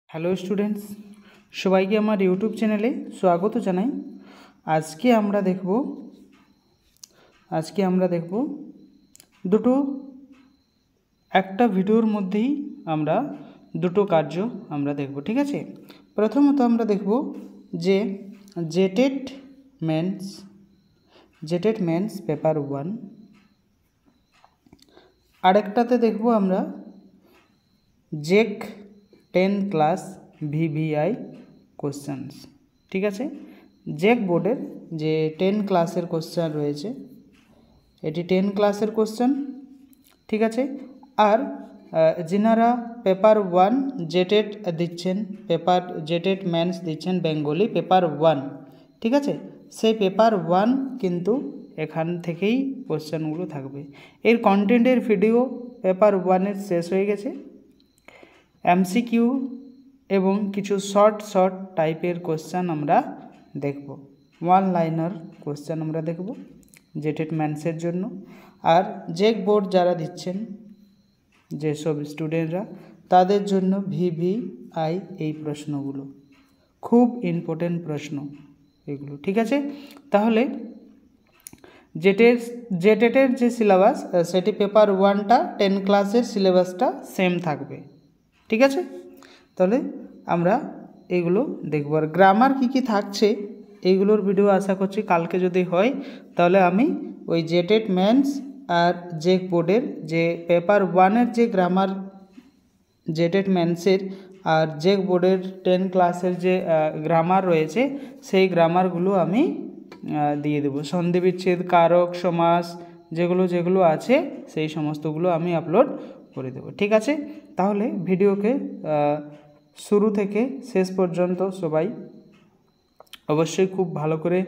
Hello students, সবাইকে আমার YouTube চ্যানেলে স্বাগত জানাই। আজকে আমরা দেখব দুটো একটা ভিডিওর মধ্যেই আমরা দুটো কার্য আমরা দেখব, ঠিক আছে। প্রথমত আমরা দেখব যে জেটেড মেন্স পেপার 1, আরেকটাতে দেখব আমরা জেক 10 ক্লাস ভিভিআই কোশ্চেন্স, ঠিক আছে। জেক বোর্ডের যে 10 ক্লাসের কোশ্চেন রয়েছে, এটি 10 ক্লাসের কোশ্চেন, ঠিক আছে। আর যিনারা পেপার 1 জেটেড দিচ্ছেন, জেটেড মেন্স দিচ্ছেন বেঙ্গলি পেপার 1, ঠিক আছে, সেই পেপার 1 কিন্তু এখান থেকেই কোশ্চেনগুলো থাকবে। এর কন্টেন্টের ভিডিও পেপার 1-এর শেষ হয়ে গেছে। এমসিকিউ এবং কিছু শর্ট টাইপের কোশ্চেন আমরা দেখব, ওয়ান লাইনার কোশ্চেন আমরা দেখব জেটেড মেন্সের জন্য। আর জেক বোর্ড যারা দিচ্ছেন, যেসব স্টুডেন্টরা, তাদের জন্য ভিভিআই এই প্রশ্নগুলো খুব ইম্পর্টেন্ট প্রশ্ন এগুলো, ঠিক আছে। তাহলে জেটেডের যে সিলেবাস, সেটি পেপার 1টা 10 ক্লাসের সিলেবাসটা সেম থাকবে, ঠিক আছে। তাহলে আমরা এগুলো দেখব। আর গ্রামার কী থাকছে এইগুলোর ভিডিও আশা করছি কালকে যদি হয়, তাহলে আমি ওই জেটেড মেন্স আর জেক বোর্ডের যে পেপার 1-এর যে গ্রামার জেটেড মেন্সের আর জেক বোর্ডের 10 ক্লাসের যে গ্রামার রয়েছে, সেই গ্রামারগুলো আমি দিয়ে দেবো। সন্ধি বিচ্ছেদ, কারক, সমাস যেগুলো আছে সেই সমস্তগুলো আমি আপলোড করে দেবো, ঠিক আছে। তাহলে ভিডিওকে শুরু থেকে শেষ পর্যন্ত সবাই অবশ্যই খুব ভালো করে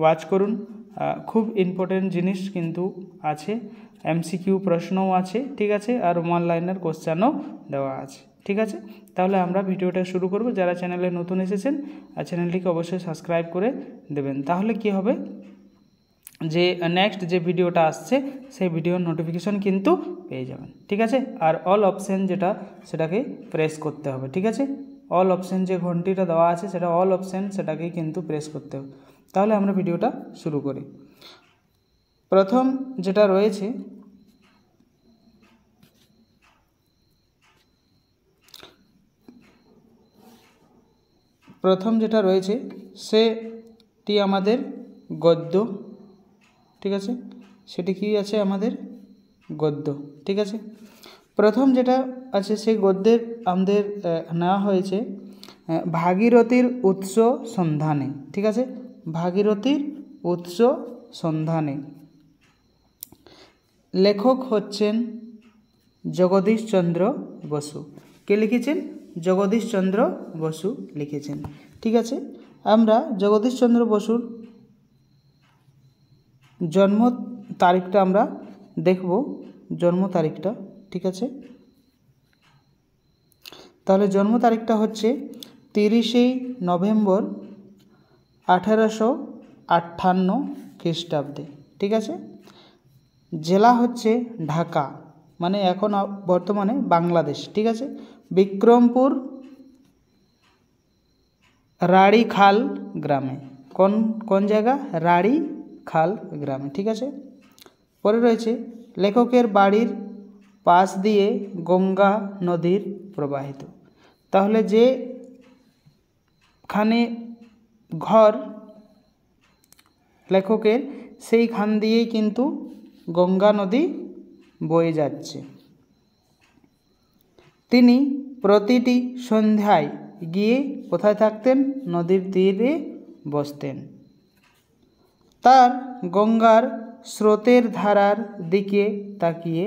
ওয়াচ করুন। খুব ইম্পর্টেন্ট জিনিস কিন্তু আছে, এমসিকিউ প্রশ্নও আছে, ঠিক আছে, আর ওয়ান লাইনার কোশ্চেনও দেওয়া আছে, ঠিক আছে। তাহলে আমরা ভিডিওটা শুরু করব। যারা চ্যানেলে নতুন এসেছেন, চ্যানেলটিকে অবশ্যই সাবস্ক্রাইব করে দেবেন। তাহলে কি হবে, যে নেক্সট যে ভিডিওটা আসছে সেই ভিডিওর নোটিফিকেশন কিন্তু পেয়ে যাবেন, ঠিক আছে। আর অল অপশান যেটা, সেটাকে প্রেস করতে হবে, ঠিক আছে। অল অপশান যে ঘন্টিটা দেওয়া আছে, সেটা অল অপশান, সেটাকেই কিন্তু প্রেস করতে হবে। তাহলে আমরা ভিডিওটা শুরু করি। প্রথম যেটা রয়েছে, সেটি আমাদের গদ্য, ঠিক আছে। সেটি কি আছে, আমাদের গদ্য, ঠিক আছে। প্রথম যেটা আছে সেই গদ্যের আমাদের নেওয়া হয়েছে ভাগীরথীর উৎস সন্ধানে, ঠিক আছে। ভাগীরথীর উৎস সন্ধানে লেখক হচ্ছেন জগদীশচন্দ্র বসু। কে লিখেছেন? জগদীশচন্দ্র বসু লিখেছেন, ঠিক আছে। আমরা জগদীশচন্দ্র বসুর জন্ম তারিখটা আমরা দেখব, জন্ম তারিখটা, ঠিক আছে। তাহলে জন্ম তারিখটা হচ্ছে 30 নভেম্বর 1858 খ্রিস্টাব্দে, ঠিক আছে। জেলা হচ্ছে ঢাকা, মানে এখন বর্তমানে বাংলাদেশ, ঠিক আছে। বিক্রমপুর রাড়িখাল গ্রামে, কোন জায়গা? রাড়িখাল গ্রামে, ঠিক আছে। পরে রয়েছে লেখকের বাড়ির পাশ দিয়ে গঙ্গা নদীর প্রবাহিত। তাহলে যেখানে ঘর লেখকের, সেইখান দিয়েই কিন্তু গঙ্গা নদী বয়ে যাচ্ছে। তিনি প্রতিটি সন্ধ্যায় গিয়ে কোথায় থাকতেন? নদীর তীরে বসতেন। তার গঙ্গার স্রোতের ধারার দিকে তাকিয়ে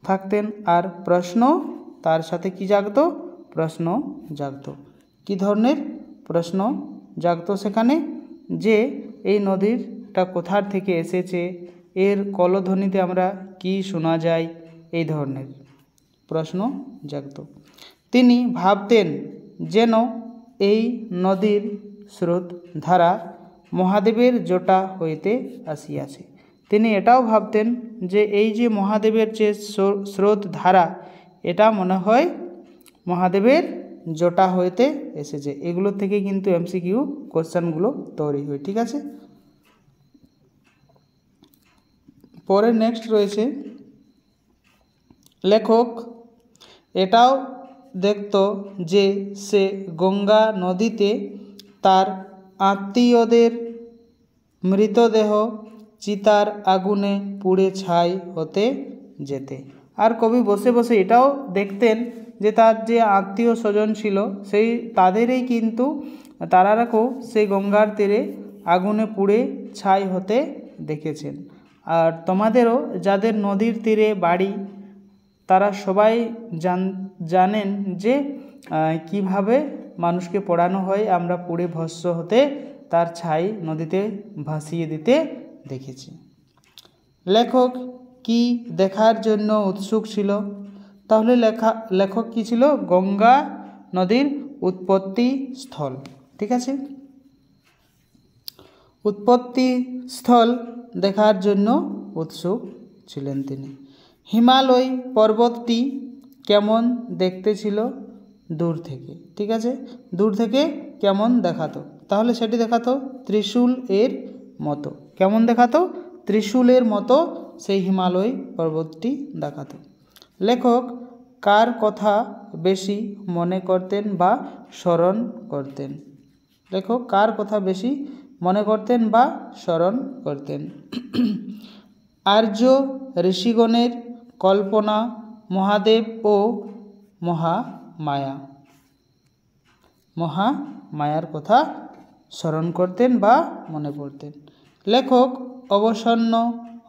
থাকতেন আর প্রশ্ন তার সাথে কি জাগতো? প্রশ্ন জাগতো। কি ধরনের প্রশ্ন জাগতো সেখানে? যে এই নদীটা কোথার থেকে এসেছে, এর কলধ্বনিতে আমরা কি শোনা যায়, এই ধরনের প্রশ্ন জাগতো। তিনি ভাবতেন যেন এই নদীর স্রোত ধারা মহাদেবের জটা হইতে আসিয়াছে। তিনি এটাও ভাবতেন যে এই যে মহাদেবের যে স্রোত ধারা, এটা মনে হয় মহাদেবের জটা হইতে এসেছে। এগুলোর থেকে কিন্তু এমসিকিউ কোশ্চেনগুলো তৈরি হয়। ঠিক আছে, পরে নেক্সট রয়েছে লেখক এটাও দেখত যে সে গঙ্গা নদীতে তার আত্মীয়দের মৃতদেহ চিতার আগুনে পুড়ে ছাই হতে যেতে। আর কবি বসে বসে এটাও দেখতেন যে তার যে আত্মীয় স্বজন ছিল সেই তাদেরই কিন্তু তারারাকেও সেই গঙ্গার তীরে আগুনে পুড়ে ছাই হতে দেখেছেন। আর তোমাদেরও যাদের নদীর তীরে বাড়ি তারা সবাই জানেন যে কিভাবে মানুষকে পোড়ানো হয়, আমরা পুড়ে ভস্ম হতে তার ছাই নদীতে ভাসিয়ে দিতে দেখেছি। লেখক কি দেখার জন্য উৎসুক ছিল? তাহলে লেখক কি ছিল? গঙ্গা নদীর উৎপত্তি স্থল। ঠিক আছে, উৎপত্তি স্থল দেখার জন্য উৎসুক ছিলেন তিনি। হিমালয় পর্বতটি কেমন দেখতে ছিল দূর থেকে? ঠিক আছে, দূর থেকে কেমন দেখাতো? তাহলে সেটি দেখাতো ত্রিশূল এর মতো। কেমন দেখাতো? ত্রিশূলের মতো সেই হিমালয় পর্বতটি দেখাতো। লেখক কার কথা বেশি মনে করতেন বা স্মরণ করতেন? লেখক কার কথা বেশি মনে করতেন বা স্মরণ করতেন? আর্য ঋষিগণের কল্পনা, মহাদেব ও মহামায়ার কথা স্মরণ করতেন বা মনে পড়তেন। লেখক অবসন্ন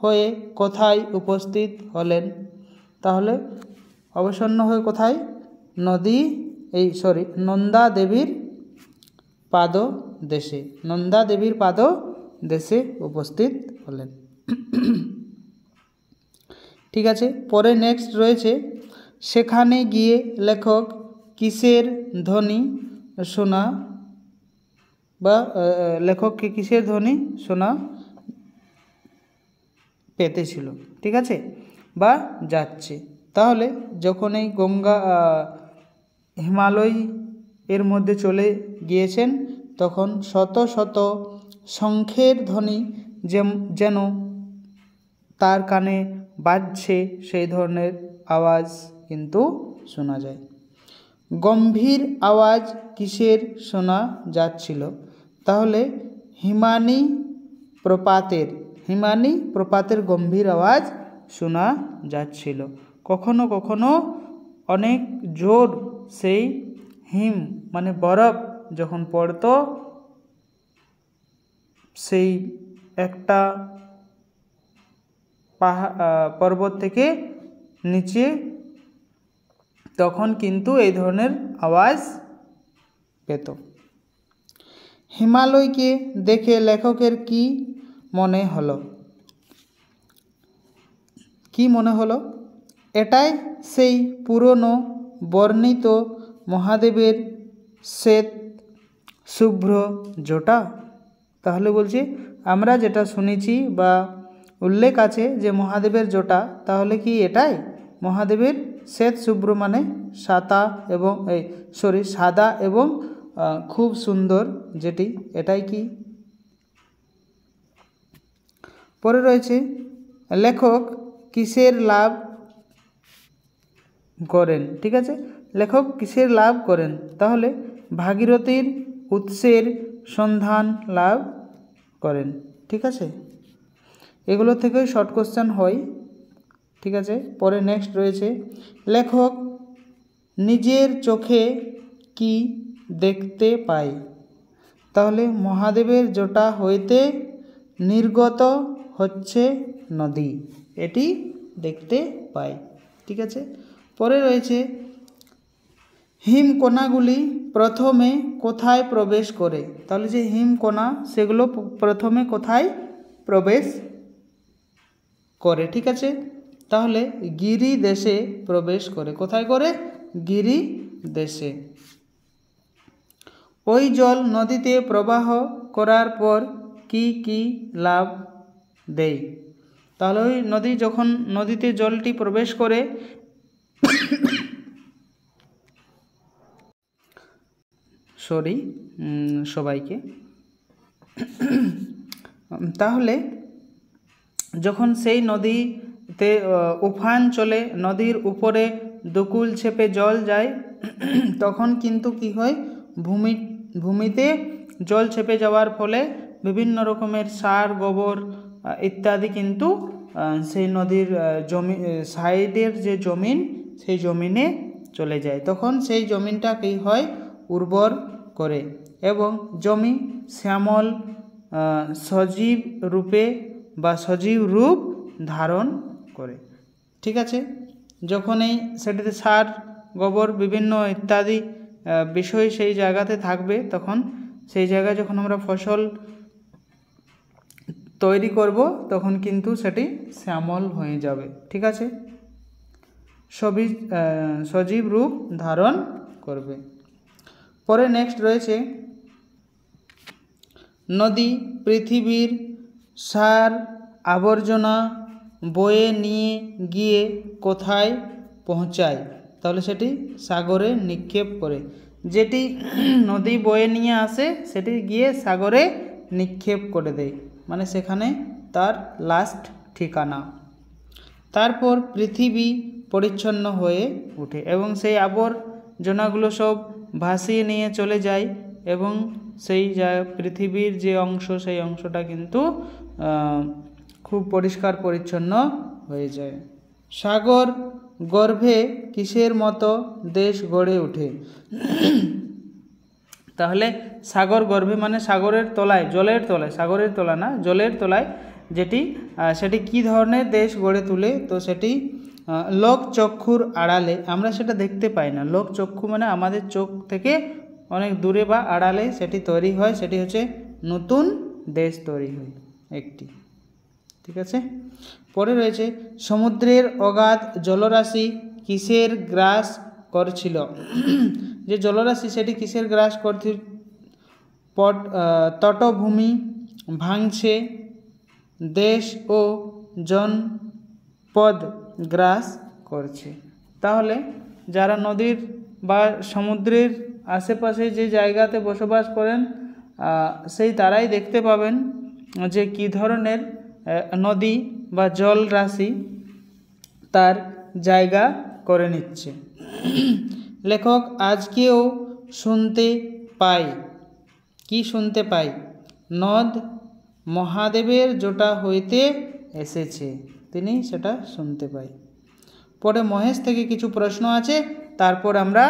হয়ে কোথায় উপস্থিত হলেন? তাহলে অবসন্ন হয়ে কোথায়? নন্দা দেবীর পাদ দেশে উপস্থিত হলেন। ঠিক আছে, পরে নেক্সট রয়েছে সেখানে গিয়ে লেখক কিসের ধ্বনি শোনা বা লেখককে কিসের ধ্বনি শোনা পেতেছিল? ঠিক আছে, বা যাচ্ছে। তাহলে যখন এই হিমালয় এর মধ্যে চলে গিয়েছেন তখন শত শত শঙ্খের ধ্বনি যেন তার কানে বাজছে, সেই ধরনের আওয়াজ কিন্তু শোনা যায়। গম্ভীর আওয়াজ কিসের শোনা যাচ্ছিল? তাহলে হিমানী প্রপাতের গম্ভীর আওয়াজ শোনা যাচ্ছিল। কখনো কখনো অনেক জোর সেই হিম মানে বরফ যখন পড়তো সেই একটা পর্বত থেকে নিচে, তখন কিন্তু এই ধরনের আওয়াজ পেত। হিমালয়কে দেখে লেখকের কি মনে হলো? এটাই সেই পুরনো বর্ণিত মহাদেবের শ্বেত শুভ্র জটা। তাহলে বলছি আমরা যেটা শুনেছি বা উল্লেখ আছে যে মহাদেবের জটা, তাহলে কি এটাই মহাদেবের শ্বেত শুভ্র মানে সাদা এবং খুব সুন্দর যেটি, এটাই কি? পরে রয়েছে লেখক কিসের লাভ করেন? ঠিক আছে, লেখক কিসের লাভ করেন? তাহলে ভাগীরথীর উৎসের সন্ধান লাভ করেন। ঠিক আছে, এগুলো থেকে শর্ট কোশ্চেন হয়। ঠিক আছে, পরে নেক্সট রয়েছে লেখক নিজের চোখে কি দেখতে পায়? তাহলে মহাদেবের জটা হইতে নির্গত হচ্ছে নদী, এটি দেখতে পায়। ঠিক আছে, পরে রয়েছে হিমকণাগুলি প্রথমে কোথায় প্রবেশ করে? তাহলে যে হিমকণা সেগুলো প্রথমে কোথায় প্রবেশ করে? ঠিক আছে, তাহলে গিরি দেশে প্রবেশ করে। কোথায় করে? গিরি দেশে। ওই জল নদীতে প্রবাহ করার পর কি কি লাভ দেয়? তাহলে ওই যখন নদীতে জলটি প্রবেশ করে সরি সবাইকে। তাহলে যখন সেই নদীতে উফান চলে, নদীর উপরে দুকুল ছেপে জল যায়, তখন কিন্তু কি হয়, ভূমিতে জল ছেপে যাওয়ার ফলে বিভিন্ন রকমের সার, গোবর ইত্যাদি কিন্তু সেই নদীর সাইডের যে জমিন, সেই জমিনে চলে যায়। তখন সেই জমিনটা কী হয়, উর্বর করে এবং জমি শ্যামল সজীব রূপে বা সজীব রূপ ধারণ করে। ঠিক আছে, যখনই সেটিতে সার, গোবর বিভিন্ন ইত্যাদি বিষয় সেই জায়গাতে থাকবে, তখন সেই জায়গায় যখন আমরা ফসল তৈরি করব, তখন কিন্তু সেটি শ্যামল হয়ে যাবে। ঠিক আছে, সজীব রূপ ধারণ করবে। পরে নেক্সট রয়েছে, নদী পৃথিবীর সার আবর্জনা বয়ে নিয়ে গিয়ে কোথায় পৌঁছায়? তাহলে সেটি সাগরে নিক্ষেপ করে। যেটি নদী বয়ে নিয়ে আসে সেটি গিয়ে সাগরে নিক্ষেপ করে দেয়, মানে সেখানে তার লাস্ট ঠিকানা। তারপর পৃথিবী পরিচ্ছন্ন হয়ে ওঠে এবং সেই আবর্জনাগুলো সব ভাসিয়ে নিয়ে চলে যায় এবং সেই পৃথিবীর যে অংশ, সেই অংশটা কিন্তু খুব পরিষ্কার পরিচ্ছন্ন হয়ে যায়। সাগর গর্ভে কিসের মতো দেশ গড়ে ওঠে? তাহলে সাগর গর্ভে মানে সাগরের তলায়, জলের তলায়, সাগরের তলা না, জলের তলায় সেটি কী ধরনের দেশ গড়ে তোলে? তো সেটি লোক চক্ষুর আড়ালে, আমরা সেটা দেখতে পাই না। লোক চক্ষু মানে আমাদের চোখ থেকে অনেক দূরে বা আড়ালে সেটি তৈরি হয়, সেটি হচ্ছে নতুন দেশ তৈরি হয় একটি। ঠিক আছে, পরে রয়েছে, সমুদ্রের অগাধ জলরাশি কিসের গ্রাস করছিল? যে জলরাশি সেটি কিসের গ্রাস করছিল? তটভূমি ভাঙছে, দেশ ও জনপদ গ্রাস করছে। তাহলে যারা নদীর বা সমুদ্রের আশেপাশে যে জায়গাতে বসবাস করেন, সেই তারাই দেখতে পাবেন যে কী ধরনের নদী বা জল রাশি তার জায়গা করে নিচ্ছে। লেখক আজকেও শুনতে পাই, কি শুনতে পাই? নদ মহাদেবের জটা হইতে এসেছে, তিনি সেটা শুনতে পাই। পরে মহেশ থেকে কিছু প্রশ্ন আছে, তারপর আমরা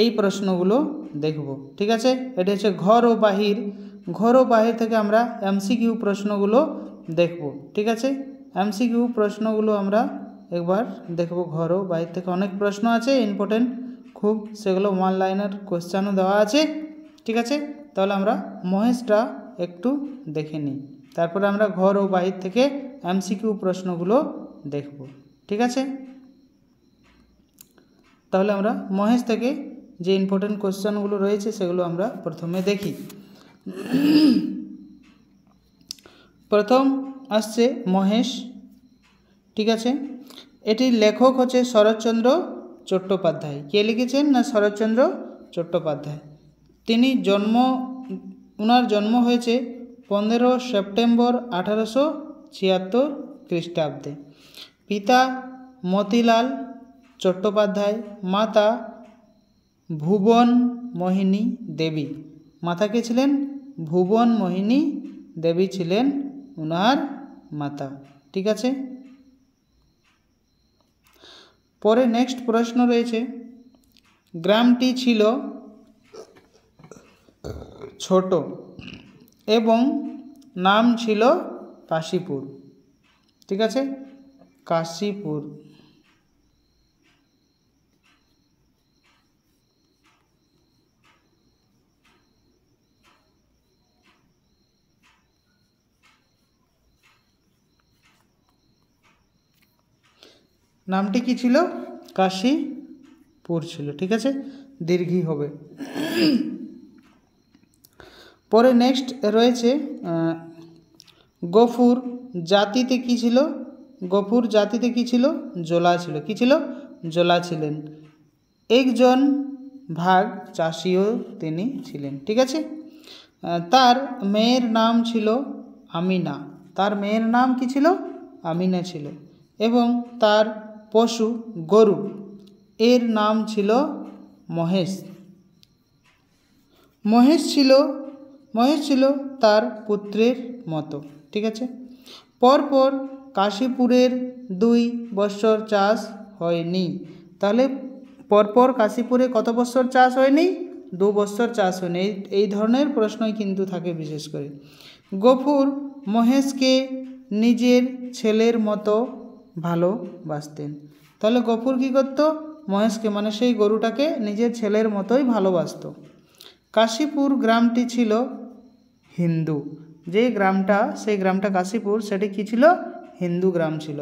এই প্রশ্নগুলো দেখব। ঠিক আছে, এটা হচ্ছে ঘর ও বাহির। ঘর ও বাহির থেকে আমরা এমসিকিউ প্রশ্নগুলো দেখব। ঠিক আছে, এমসিকিউ প্রশ্নগুলো আমরা একবার দেখব। ঘর ও বাহির থেকে অনেক প্রশ্ন আছে ইম্পর্টেন্ট খুব, সেগুলো ওয়ান লাইনার কোশ্চেনও দেওয়া আছে। ঠিক আছে, তাহলে আমরা মহেশটা একটু দেখে নিই, তারপরে আমরা ঘর ও বাহির থেকে এমসিকিউ প্রশ্নগুলো দেখব। ঠিক আছে, তাহলে আমরা মহেশ থেকে যে ইম্পর্টেন্ট কোশ্চেনগুলো রয়েছে সেগুলো আমরা প্রথমে দেখি। প্রথম আসছে মহেশ। ঠিক আছে, এটির লেখক হচ্ছে শরৎচন্দ্র চট্টোপাধ্যায়। কে লিখেছেন? না শরৎচন্দ্র চট্টোপাধ্যায়। ওনার জন্ম হয়েছে 15 সেপ্টেম্বর 1876 খ্রিস্টাব্দে। পিতা মতিলাল চট্টোপাধ্যায়, মাতা ভুবন মোহিনী দেবী। মাতা কে ছিলেন? ভুবন মোহিনী দেবী ছিলেন ওনার মাতা। ঠিক আছে, পরে নেক্সট প্রশ্ন রয়েছে, গ্রামটি ছিল ছোট এবং নাম ছিল কাশীপুর। ঠিক আছে, কাশীপুর। নামটি কি ছিল? কাশীপুর ছিল। ঠিক আছে, দীর্ঘী হবে। পরে নেক্সট রয়েছে, গফুর জাতিতে কি ছিল? গফুর জাতিতে কি ছিল? জোলা ছিল। কি ছিল? জোলা ছিলেন। একজন ভাগ চাষিও তিনি ছিলেন। ঠিক আছে। তার মেয়ের নাম ছিল আমিনা। তার মেয়ের নাম কি ছিল? আমিনা ছিল। এবং তার পশু গরু, এর নাম ছিল মহেশ। মহেশ ছিল তার পুত্রের মতো। ঠিক আছে। পরপর কাশীপুরের 2 বছর চাষ হয়নি। তাহলে পরপর কাশীপুরে কত বছর চাষ হয়নি? 2 বছর চাষ হয়নি। এই ধরনের প্রশ্নই কিন্তু থাকে বিশেষ করে। গফুর মহেশকে নিজের ছেলের মতো ভালোবাসতেন। তাহলে গফুর কী করতো? মহেশকে, মানে সেই গরুটাকে নিজের ছেলের মতোই ভালোবাসত। কাশীপুর গ্রামটি ছিল হিন্দু। যে গ্রামটা, সেই গ্রামটা কাশীপুর, সেটি কী ছিল? হিন্দু গ্রাম ছিল।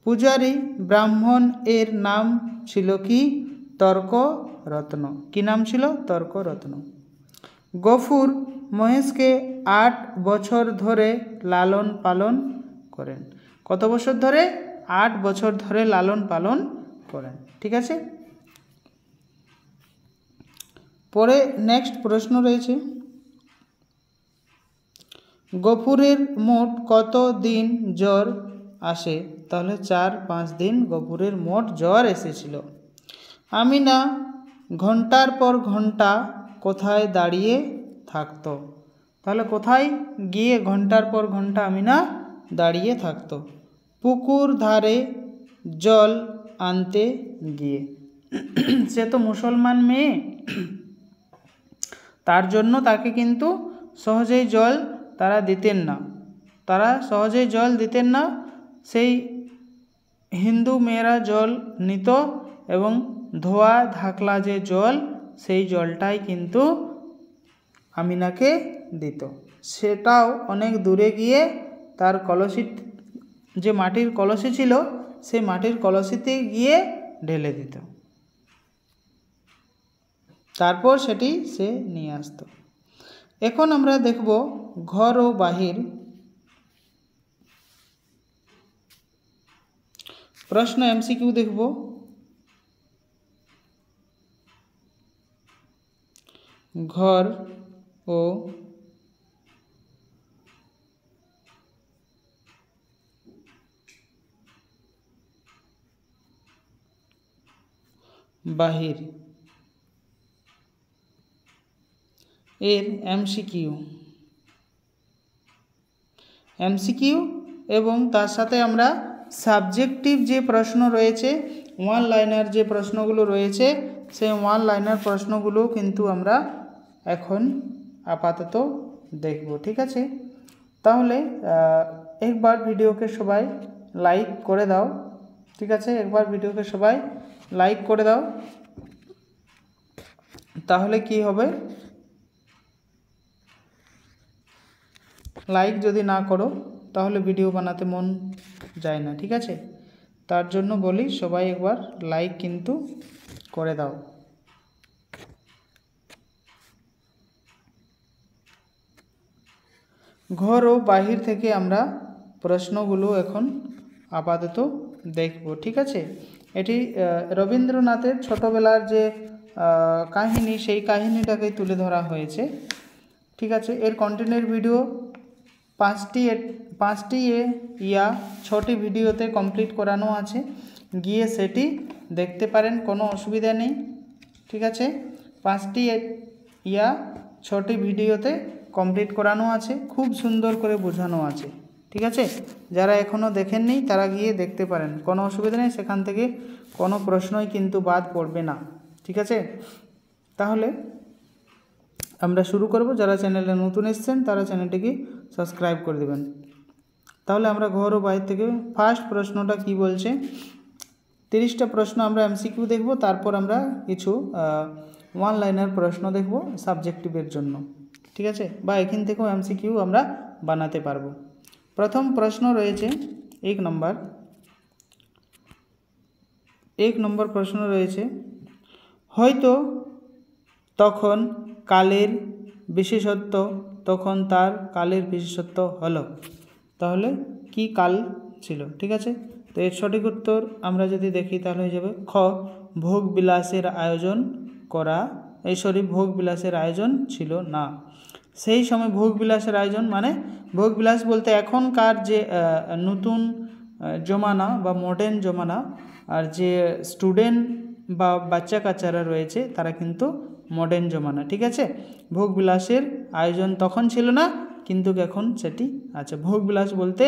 পূজারী ব্রাহ্মণ এর নাম ছিল কি? তর্করত্ন। কি নাম ছিল? তর্করত্ন। গফুর মহেশকে 8 বছর ধরে লালন পালন করেন। কত বছর ধরে? 8 বছর ধরে লালন পালন করেন। ঠিক আছে। পরে নেক্সট প্রশ্ন রয়েছে, গফুরের মোট কত দিন জ্বর আসে? তাহলে 4-5 দিন গফুরের মোট জ্বর এসেছিল। আমিনা ঘন্টার পর ঘন্টা কোথায় দাঁড়িয়ে থাকতো? তাহলে কোথায় গিয়ে ঘন্টার পর ঘন্টা আমিনা দাঁড়িয়ে থাকতো? পুকুর ধারে জল আনতে গিয়ে। সে তো মুসলমান মেয়ে, তার জন্য তাকে কিন্তু সহজেই জল তারা দিতেন না। সেই হিন্দু মেয়েরা জল নিত এবং ধোয়া ধাকলা যে জল, সেই জলটাই কিন্তু আমিনাকে দিত। সেটাও অনেক দূরে গিয়ে তার কলসি, যে মাটির কলসি ছিল, সেই মাটির কলসিতে গিয়ে ঢেলে দিত, তারপর সেটি সে নিয়ে আসত। এখন আমরা দেখব ঘর ও বাহির। প্রশ্ন এমসিকিউ দেখব। ঘর ও বাহির এর এমসিকিউ এবং তার সাথে আমরা সাবজেক্টিভ যে প্রশ্ন রয়েছে, 1 লাইনার যে প্রশ্নগুলো রয়েছে, সেই 1 লাইনার প্রশ্নগুলো কিন্তু আমরা এখন আপাতত দেখব। ঠিক আছে। তাহলে একবার ভিডিওকে সবাই লাইক করে দাও। ঠিক আছে, একবার ভিডিওকে সবাই লাইক করে দাও। তাহলে কি হবে, লাইক যদি না করো তাহলে ভিডিও বানাতে মন যায় না। ঠিক আছে, তার জন্য বলি সবাই একবার লাইক কিন্তু করে দাও। ঘর ও বাহির থেকে আমরা প্রশ্নগুলো এখন আপাতত দেখব। ঠিক আছে। এটি রবীন্দ্রনাথের ছোটবেলার যে কাহিনী, সেই কাহিনীটাকে তুলে ধরা হয়েছে। ঠিক আছে। এর কন্টেন্টের ভিডিও 6টি ভিডিওতে কমপ্লিট করানো আছে, গিয়ে সেটি দেখতে পারেন, কোনো অসুবিধা নেই। ঠিক আছে। 6টি ভিডিওতে কমপ্লিট করানো আছে, খুব সুন্দর করে বোঝানো আছে। ঠিক আছে। যারা এখনও দেখেননি তারা গিয়ে দেখতে পারেন, কোনো অসুবিধা নেই, সেখান থেকে কোনো প্রশ্নই কিন্তু বাদ পড়বে না। ঠিক আছে। তাহলে আমরা শুরু করব। যারা চ্যানেলে নতুন এসেছেন তারা চ্যানেলটিকে সাবস্ক্রাইব করে দেবেন। তাহলে আমরা ঘর ও বাইরে থেকে ফার্স্ট প্রশ্নটা কি বলছে, 30টা প্রশ্ন আমরা এমসিকিউ দেখব, তারপর আমরা কিছু 1 লাইনার প্রশ্ন দেখব সাবজেক্টিভের জন্য। ঠিক আছে, বা এখান থেকেও এমসিকিউ আমরা বানাতে পারবো। প্রথম প্রশ্ন রয়েছে 1 নম্বর প্রশ্ন রয়েছে, হয়তো তখন কালের বিশেষত্ব, তখন তার কালের বিশেষত্ব হলো। তাহলে কি কাল ছিল? ঠিক আছে। তো এর সঠিক উত্তর আমরা যদি দেখি তাহলে হয়ে যাবে খ ভোগ বিলাসের আয়োজন করা ভোগ বিলাসের আয়োজন ছিল না। সেই সময় ভোগ বিলাসের আয়োজন মানে ভোগ বিলাস বলতে এখনকার যে নতুন জমানা বা মডার্ন জমানা, আর যে স্টুডেন্ট বা বাচ্চা কাচ্চারা রয়েছে তারা কিন্তু মডার্ন জমানা, ঠিক আছে। ভোগ বিলাসের আয়োজন তখন ছিল না, কিন্তু এখন সেটি আছে। ভোগ বিলাস বলতে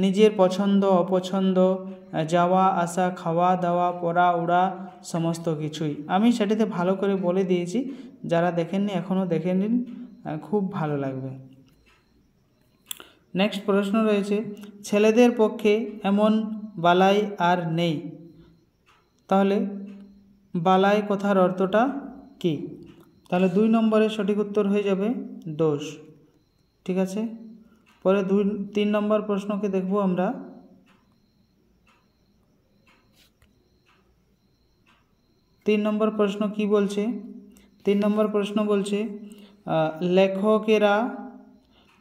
নিজের পছন্দ অপছন্দ, যাওয়া আসা, খাওয়া দাওয়া, পড়া উড়া সমস্ত কিছুই। আমি সেটিতে ভালো করে বলে দিয়েছি, যারা দেখেননি এখনও দেখে নিন, খুব ভালো লাগবে। নেক্সট প্রশ্ন রয়েছে, ছেলেদের পক্ষে এমন বালাই আর নেই। তাহলে বালাই কথার অর্থটা কি? তাহলে 2 নম্বরের সঠিক উত্তর হয়ে যাবে দোষ, ঠিক আছে। পরে 3 নম্বর প্রশ্নকে দেখব আমরা। 3 নম্বর প্রশ্ন কি বলছে? 3 নম্বর প্রশ্ন বলছে, লেখকেরা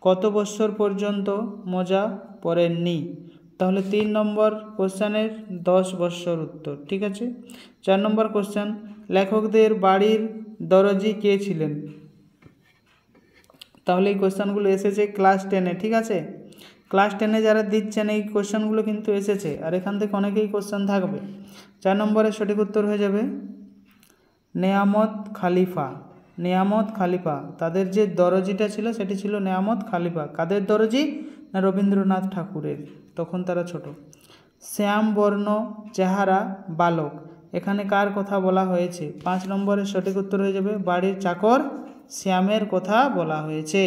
কত বছর পর্যন্ত মোজা পরেননি? তাহলে 3 নম্বর কোশ্চেনের 10 বছর উত্তর, ঠিক আছে। 4 নম্বর কোশ্চেন, লেখকদের বাড়ির দরজি কে ছিলেন? তাহলে এই কোশ্চেনগুলো এসেছে ক্লাস 10-এ, ঠিক আছে। ক্লাস 10-এ যারা দিচ্ছেন এই কোশ্চেনগুলো কিন্তু এসেছে, আর এখান থেকে অনেকেই কোশ্চেন থাকবে। 4 নম্বরের সঠিক উত্তর হয়ে যাবে নেয়ামত খালিফা। নেয়ামত খালিফা, তাদের যে দরজিটা ছিল সেটি ছিল নেয়ামত খালিফা। কাদের দরজি? না রবীন্দ্রনাথ ঠাকুরের, তখন তারা ছোট। শ্যামবর্ণ চেহারা বালক, এখানে কার কথা বলা হয়েছে? 5 নম্বরের সঠিক উত্তর হয়ে যাবে বাড়ির চাকর শ্যামের কথা বলা হয়েছে।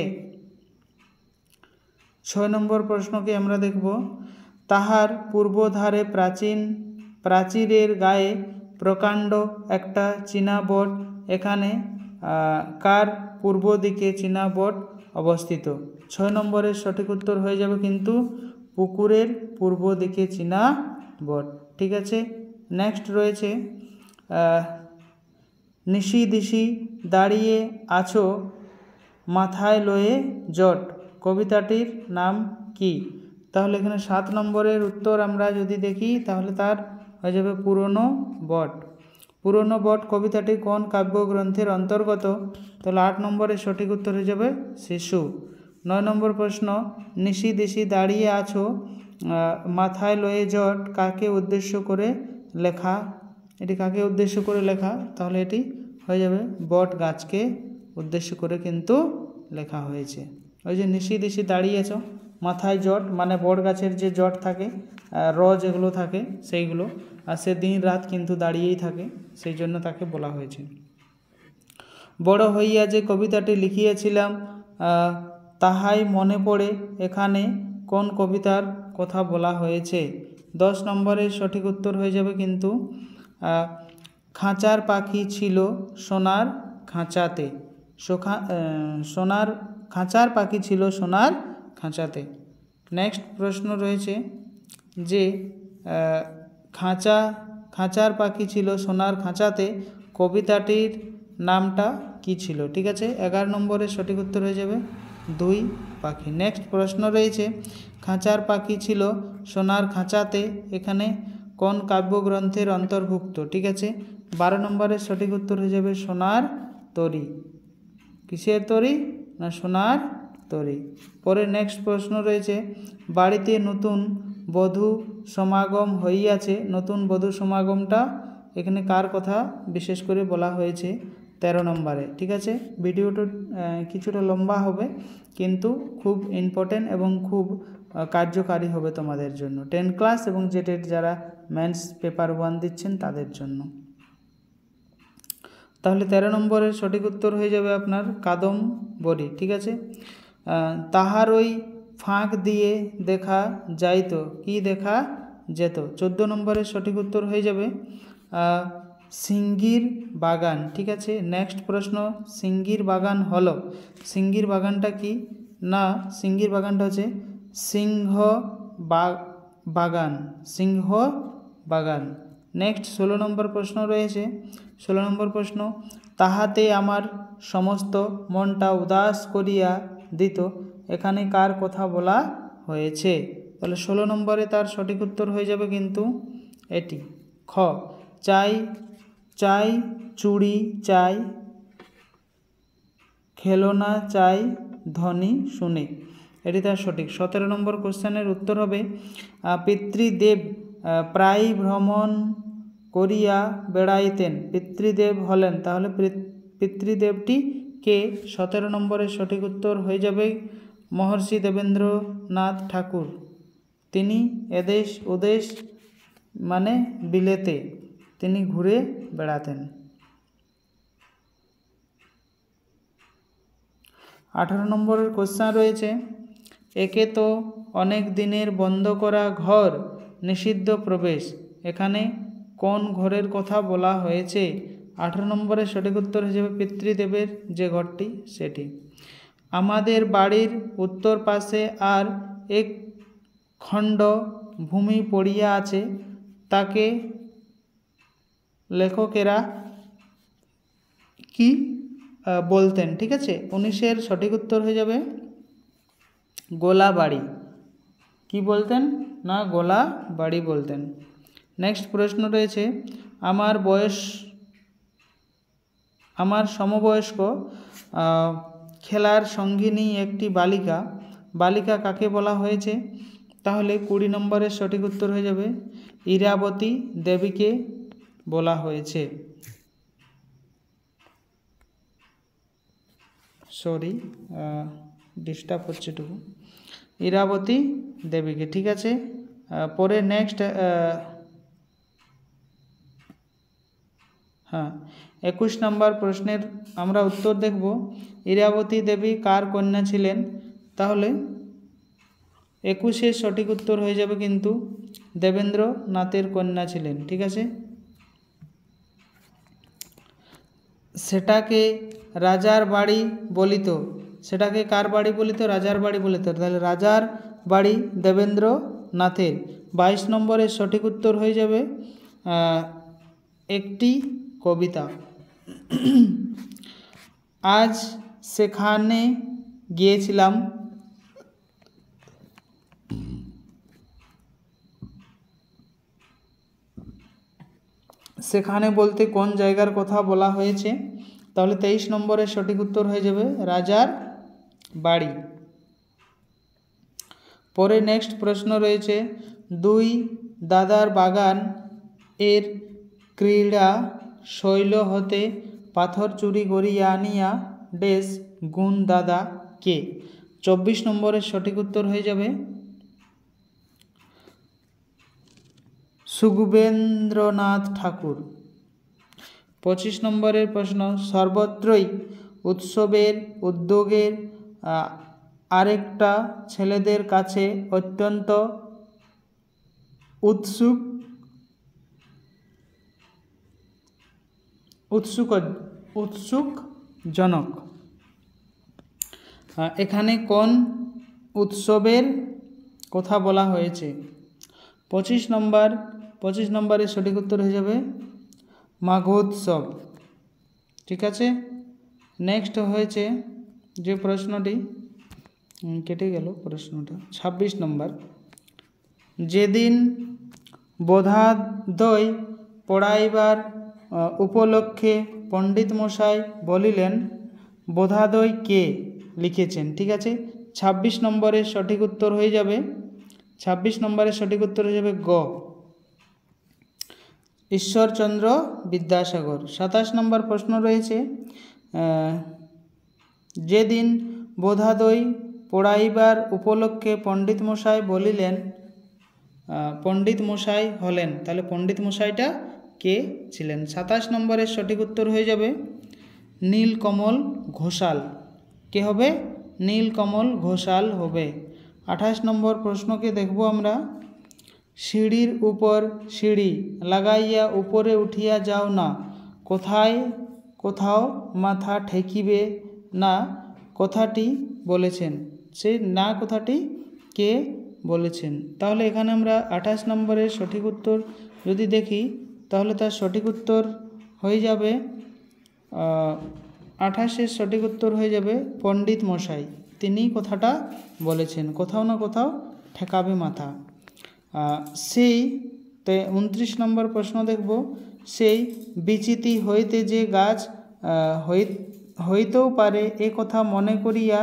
6 নম্বর প্রশ্নকে আমরা দেখব, তাহার পূর্বধারে প্রাচীরের গায়ে প্রকাণ্ড একটা চীনা বট, এখানে কার পূর্ব দিকে চীনা বট অবস্থিত? 6 নম্বরের সঠিক উত্তর হয়ে যাবে কিন্তু পুকুরের পূর্ব দিকে চীনা বট, ঠিক আছে। নেক্সট রয়েছে, নিশি দিশি দাঁড়িয়ে আছো মাথায় লয়ে জট, কবিতাটির নাম কি? তাহলে এখানে 7 নম্বরের উত্তর আমরা যদি দেখি তাহলে তার হয়ে যাবে পুরনো বট। পুরনো বট কবিতাটি কোন কাব্যগ্রন্থের অন্তর্গত? তাহলে 8 নম্বরের সঠিক উত্তর হয়ে যাবে শিশু। 9 নম্বর প্রশ্ন, নিশি দিশি দাঁড়িয়ে আছো মাথায় লয়ে জট কাকে উদ্দেশ্য করে লেখা? এটি কাকে উদ্দেশ্য করে লেখা? তাহলে এটি হয়ে যাবে বট গাছকে উদ্দেশ্য করে কিন্তু লেখা হয়েছে। ওই যে নিশি দিশি দাঁড়িয়ে আছো মাথায় জট, মানে বট গাছের যে জট থাকে, যেগুলো থাকে সেইগুলো, আর সে দিন রাত কিন্তু দাঁড়িয়েই থাকে, সেই জন্য তাকে বলা হয়েছে। বড় হইয়া যে কবিতাটি লিখিয়েছিলাম তাহাই মনে পড়ে, এখানে কোন কবিতার কথা বলা হয়েছে? 10 নম্বরের সঠিক উত্তর হয়ে যাবে কিন্তু খাঁচার পাখি ছিল সোনার খাঁচাতে। খাঁচার পাখি ছিল সোনার খাঁচাতে। নেক্সট প্রশ্ন রয়েছে যে খাঁচার পাখি ছিল সোনার খাঁচাতে, কবিতাটির নামটা কি ছিল? ঠিক আছে, 11 নম্বরের সঠিক উত্তর হয়ে যাবে 2 পাখি। নেক্সট প্রশ্ন রয়েছে, খাঁচার পাখি ছিল সোনার খাঁচাতে, এখানে কোন কাব্যগ্রন্থের অন্তর্ভুক্ত? ঠিক আছে, 12 নম্বরের সঠিক উত্তর হয়ে যাবে সোনার তরী। কিসের তরী? না সোনার তরী। পরে নেক্সট প্রশ্ন রয়েছে, বাড়িতে নতুন বধূ সমাগম হইয়াছে, নতুন বধূ সমাগমটা এখানে কার কথা বিশেষ করে বলা হয়েছে? 13 নম্বরে। ঠিক আছে, ভিডিওটা কিছুটা লম্বা হবে কিন্তু খুব ইম্পর্টেন্ট এবং খুব কার্যকারী হবে তোমাদের জন্য, 10 ক্লাস এবং জেটেড যারা মেন্স পেপার 1 দিচ্ছেন তাদের জন্য। তাহলে 13 নম্বরের সঠিক উত্তর হয়ে যাবে আপনার কাদম্বরী। ঠিক আছে, তাহার ওই ফাঁক দিয়ে দেখা যাইত, কি দেখা যেত? 14 নম্বরের সঠিক উত্তর হয়ে যাবে সিঙ্গির বাগান। ঠিক আছে, নেক্সট প্রশ্ন, সিঙ্গির বাগান হলো, সিঙ্গির বাগানটা কি? না, সিঙ্গির বাগানটা হচ্ছে সিংহ বাগান, সিংহ বাগান। নেক্সট 16 নম্বর প্রশ্ন রয়েছে, 16 নম্বর প্রশ্ন, তাহাতে আমার সমস্ত মনটা উদাস করিয়া দিত, এখানে কার কথা বলা হয়েছে? তাহলে 16 নম্বরে তার সঠিক উত্তর হয়ে যাবে কিন্তু এটি খ, চাই চাই চুড়ি চাই, খেলনা চাই ধ্বনি শুনে। এটি তার সঠিক। 17 নম্বর কোশ্চেনের উত্তর হবে পিতৃদেব প্রায় ভ্রমণ করিয়া বেড়াইতেন। পিতৃদেব হলেন, তাহলে পিতৃদেবটি কে? 17 নম্বরের সঠিক উত্তর হয়ে যাবে মহর্ষি দেবেন্দ্রনাথ ঠাকুর। তিনি এদেশ ওদেশ মানে বিলেতে তিনি ঘুরে বেড়াতেন। 18 নম্বরের কোশ্চেন রয়েছে একে তো অনেক দিনের বন্ধ করা ঘর নিষিদ্ধ প্রবেশ। এখানে কোন ঘরের কথা বলা হয়েছে? 18 নম্বরের সঠিক উত্তর হিসেবে পিতৃদেবের যে ঘরটি সেটি। আমাদের বাড়ির উত্তর পাশে আর এক খণ্ড ভূমি পড়িয়া আছে, তাকে লেখকেরা কি বলতেন? ঠিক আছে, 19-এর সঠিক উত্তর হয়ে যাবে গোলা বাড়ি। কি বলতেন? না, গোলা বাড়ি বলতেন। নেক্সট প্রশ্ন রয়েছে আমার সমবয়স্ক খেলার সঙ্গিনী একটি বালিকা, বালিকা কাকে বলা হয়েছে? তাহলে 20 নম্বরের সঠিক উত্তর হয়ে যাবে ইরাবতী দেবীকে বলা হয়েছে। সরি, ডিস্টার্ব হচ্ছে টুকু, ইরাবতী দেবীকে। ঠিক আছে, পরে নেক্সট 21 নম্বর প্রশ্নের আমরা উত্তর দেখব ইরাবতী দেবী কার কন্যা ছিলেন? তাহলে 21-এর সঠিক উত্তর হয়ে যাবে কিন্তু দেবেন্দ্রনাথের কন্যা ছিলেন। ঠিক আছে, সেটাকে রাজার বাড়ি বলিত। সেটাকে কার বাড়ি বলিত? রাজার বাড়ি বলিত। তাহলে রাজার বাড়ি দেবেন্দ্রনাথের। 22 নম্বরের সঠিক উত্তর হয়ে যাবে একটি কবিতা। আজ সেখানে গিয়েছিলাম, সেখানে বলতে কোন জায়গার কথা বলা হয়েছে? তাহলে 23 নম্বরের সঠিক উত্তর হয়ে যাবে রাজার বাড়ি। পরে নেক্সট প্রশ্ন রয়েছে দুই দাদার বাগান এর ক্রীড়া শৈল হতে পাথর চুরি করিয়া আনিয়া ডেস গুণ দাদা কে? 24 নম্বরের সঠিক উত্তর হয়ে যাবে সুগুবেন্দ্রনাথ ঠাকুর। 25 নম্বরের প্রশ্ন সর্বত্রই উৎসবের উদ্যোগের আরেকটা ছেলেদের কাছে অত্যন্ত উৎসুকজনক। এখানে কোন উৎসবের কথা বলা হয়েছে? 25 নম্বরের সঠিক উত্তর হয়ে যাবে মাঘোৎসব। ঠিক আছে, নেক্সট হয়েছে যে প্রশ্নটি কেটে গেল প্রশ্নটা 26 নম্বর যেদিন বোধাদয় পড়াইবার উপলক্ষে পণ্ডিত মশাই বলিলেন, বোধাদয় কে লিখেছেন? ঠিক আছে, 26 নম্বরের সঠিক উত্তর হয়ে যাবে 26 নম্বরের সঠিক উত্তর হয়ে যাবে গ ঈশ্বরচন্দ্র বিদ্যাসাগর। 27 নম্বর প্রশ্ন রয়েছে যেদিন বোধাদয় পড়াইবার উপলক্ষে পণ্ডিত মশাই বলিলেন, পণ্ডিত মশাই হলেন, তাহলে পণ্ডিত মশাইটা কে ছিলেন? 27 নম্বরের সঠিক উত্তর হয়ে যাবে নীলকমল ঘোষাল। কে হবে? নীলকমল ঘোষাল হবে। 28 নম্বর প্রশ্নকে দেখব আমরা সিঁড়ির উপর সিঁড়ি লাগাইয়া উপরে উঠিয়া যাও না, কোথাও মাথা ঠেকিবে না কথাটি বলেছেন। সেই না কথাটি কে বলেছেন? তাহলে এখানে আমরা 28 নম্বরের সঠিক উত্তর যদি দেখি তাহলে তার সঠিক উত্তর হয়ে যাবে 28-এর সঠিক উত্তর হয়ে যাবে পণ্ডিত মশাই। তিনি কথাটা বলেছেন, কোথাও না কোথাও ঠেকাবে মাথা। সেই 29 নম্বর প্রশ্ন দেখব সেই বিচিতি হইতে যে গাছ হইতেও পারে এ কথা মনে করিয়া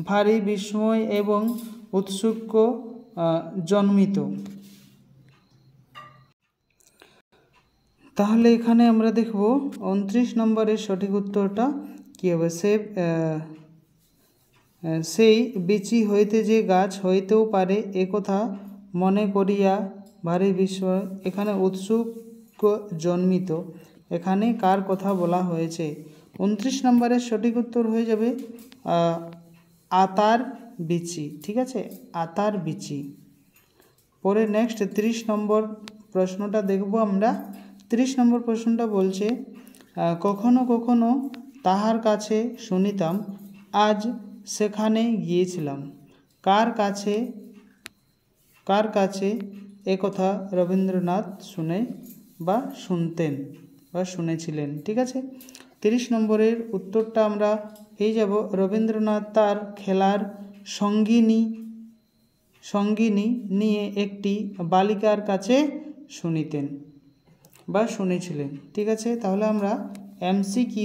ভারী বিস্ময় এবং উৎসুক জন্মিত। তাহলে এখানে আমরা দেখব 29 নম্বরের সঠিক উত্তরটা কী হবে। সেই বিচি হইতে যে গাছ হইতেও পারে এ কথা মনে করিয়া ভারী বিস্ময়, এখানে উৎসুক জন্মিত, এখানে কার কথা বলা হয়েছে? 29 নম্বরের সঠিক উত্তর হয়ে যাবে আতার বিচি। ঠিক আছে, আতার বিচি। পরে নেক্সট 30 নম্বর প্রশ্নটা দেখব আমরা। 30 নম্বর প্রশ্নটা বলছে, কখনো কখনো তাহার কাছে শুনিতাম, আজ সেখানে গিয়েছিলাম। কার কাছে একথা রবীন্দ্রনাথ শুনতেন বা শুনেছিলেন? ঠিক আছে, 30 নম্বরের উত্তরটা আমরা পেয়ে যাব, রবীন্দ্রনাথ তার খেলার সঙ্গিনী নিয়ে একটি বালিকার কাছে শুনিতেন বা শুনেছিলেন। ঠিক আছে, তাহলে আমরা MCQ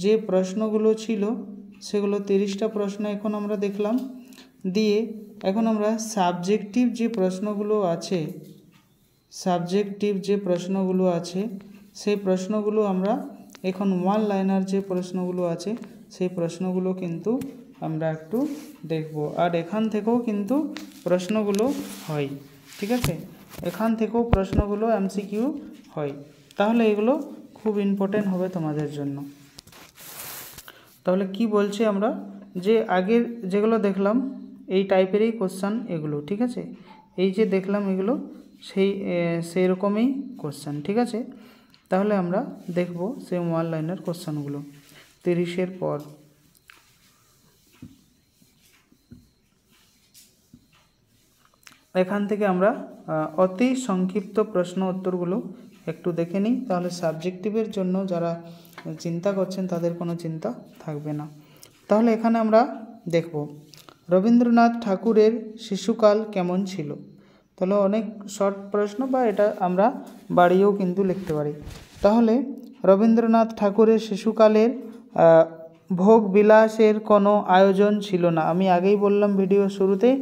যে প্রশ্নগুলো ছিল সেগুলো 30টা প্রশ্ন এখন আমরা দেখলাম। দিয়ে এখন আমরা সাবজেক্টিভ যে প্রশ্নগুলো আছে সেই প্রশ্নগুলো আমরা এখন ওয়ান লাইনার যে প্রশ্নগুলো আছে সেই প্রশ্নগুলো কিন্তু আমরা একটু দেখব। আর এখান থেকেও কিন্তু প্রশ্নগুলো হয়। ঠিক আছে, এখান থেকেও প্রশ্নগুলো MCQ হয়। তাহলে এগুলো খুব ইম্পর্টেন্ট হবে তোমাদের জন্য। তাহলে কি বলছি আমরা, যে আগের যেগুলো দেখলাম এই টাইপেরই কোশ্চান এগুলো। ঠিক আছে, এই যে দেখলাম এগুলো সেই রকমই কোশ্চান। ঠিক আছে, তাহলে আমরা দেখব সেই ওয়ান লাইনার কোশ্চানগুলো 30-এর পর। এখান থেকে আমরা অতি সংক্ষিপ্ত প্রশ্ন উত্তরগুলো একটু দেখে নিই, তাহলে সাবজেক্টিভের জন্য যারা চিন্তা করছেন তাদের কোনো চিন্তা থাকবে না। তাহলে এখানে আমরা দেখব রবীন্দ্রনাথ ঠাকুরের শিশুকাল কেমন ছিল। তাহলে অনেক শর্ট প্রশ্ন, বা এটা আমরা বাড়িয়েও কিন্তু লিখতে পারি। তাহলে রবীন্দ্রনাথ ঠাকুরের শিশুকালের ভোগ বিলাসের কোনো আয়োজন ছিল না। আমি আগেই বললাম ভিডিও শুরুতেই,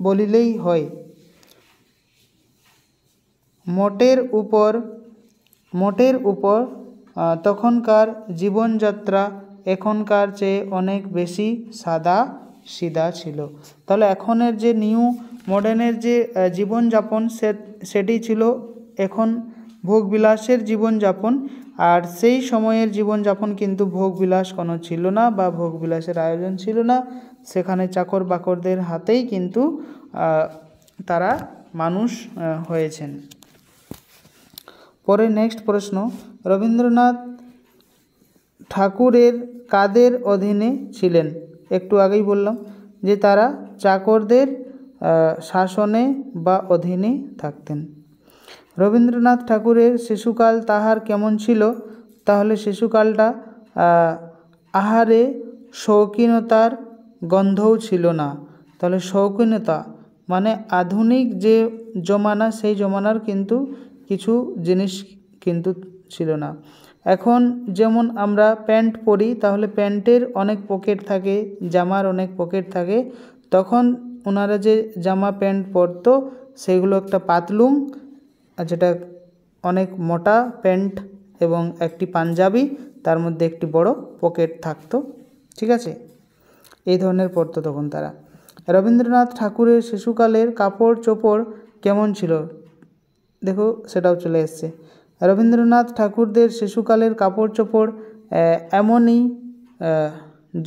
বলিলেই হয়। মোটের উপর তখনকার জীবনযাত্রা এখনকার চেয়ে অনেক বেশি সাদা সিধা ছিল। তাহলে এখনের যে নিউ মডার্নের যে জীবনযাপন সেটি ছিল এখন ভোগবিলাসের জীবনযাপন, আর সেই সময়ের জীবনযাপন কিন্তু ভোগবিলাস কোনো ছিল না বা ভোগবিলাসের আয়োজন ছিল না। সেখানে চাকর বাকরদের হাতেই কিন্তু তারা মানুষ হয়েছেন। পরে নেক্সট প্রশ্ন, রবীন্দ্রনাথ ঠাকুরের কাদের অধীনে ছিলেন? একটু আগেই বললাম যে তারা চাকরদের শাসনে বা অধীনে থাকতেন। রবীন্দ্রনাথ ঠাকুরের শিশুকাল তাহার কেমন ছিল? তাহলে শিশুকালটা আহারে শৌখিনতার গন্ধও ছিল না। তাহলে শৌখিনতা মানে আধুনিক যে জমানা সেই জমানার কিন্তু কিছু জিনিস কিন্তু ছিল না। এখন যেমন আমরা প্যান্ট পরি, তাহলে প্যান্টের অনেক পকেট থাকে, জামার অনেক পকেট থাকে। তখন ওনারা যে জামা প্যান্ট পরতো সেগুলো একটা পাতলুম, আর যেটা অনেক মোটা প্যান্ট এবং একটি পাঞ্জাবি, তার মধ্যে একটি বড় পকেট থাকতো। ঠিক আছে, এই ধরনের পরতো তখন তারা। রবীন্দ্রনাথ ঠাকুরের শিশুকালের কাপড় চোপড় কেমন ছিল? দেখো সেটাও চলে এসছে। রবীন্দ্রনাথ ঠাকুরদের শিশুকালের কাপড় চোপড় এমনই